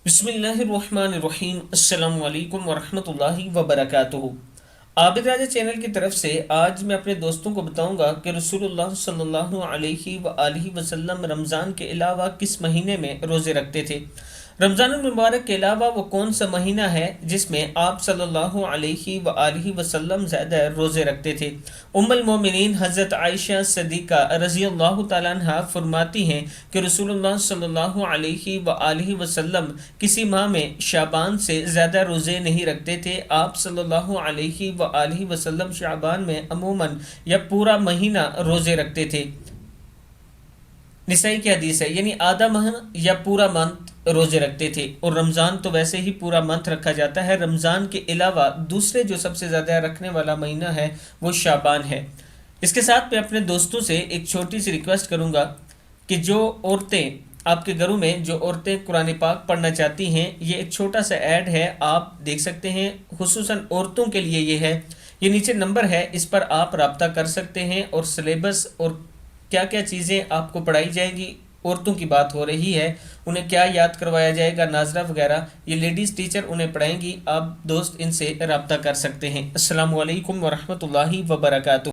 बिस्मिल्लाहिर्रहमानिर्रहीम। अस्सलामु अलैकुम वरहमतुल्लाहि वबरकातुहू। आबिद राजा चैनल की तरफ से आज मैं अपने दोस्तों को बताऊंगा कि रसूलुल्लाह सल्लल्लाहु अलैहि व आलिहि वसल्लम रमज़ान के अलावा किस महीने में रोज़े रखते थे। रमज़ान मुबारक के अलावा वो कौन सा महीना है जिसमें आप सल्लल्लाहु अलैहि व आलिहि वसल्लम ज़्यादा रोज़े रखते थे। उम्मुल मोमिनीन हज़रत आयशा सिद्दीक़ा रज़ी अल्लाह तआला अन्हा फरमाती हैं कि रसूलुल्लाह सल्लल्लाहु अलैहि व आलिहि वसल्लम किसी माह में शाबान से ज़्यादा रोज़े नहीं रखते थे। आप सल्लल्लाहु अलैहि व आलिहि वसल्लम शाबान में अमूमन या पूरा महीना रोज़े रखते थे। निसाई की हदीस है, यानी आधा माह या पूरा मंथ रोजे रखते थे। और रमज़ान तो वैसे ही पूरा मंथ रखा जाता है। रमज़ान के अलावा दूसरे जो सबसे ज़्यादा रखने वाला महीना है वो शाबान है। इसके साथ मैं अपने दोस्तों से एक छोटी सी रिक्वेस्ट करूँगा कि जो औरतें आपके घरों में जो औरतें कुरान पाक पढ़ना चाहती हैं, ये एक छोटा सा ऐड है, आप देख सकते हैं। खुसूसन औरतों के लिए ये है, ये नीचे नंबर है, इस पर आप रब्ता कर सकते हैं। और सिलेबस और क्या क्या चीज़ें आपको पढ़ाई जाएंगी, औरतों की बात हो रही है, उन्हें क्या याद करवाया जाएगा, नाजरा वगैरह, ये लेडीज़ टीचर उन्हें पढ़ाएंगी। आप दोस्त इनसे रब्ता कर सकते हैं। अस्सलामु अलैकुम वरहमतुल्लाहि वबरकातुहू।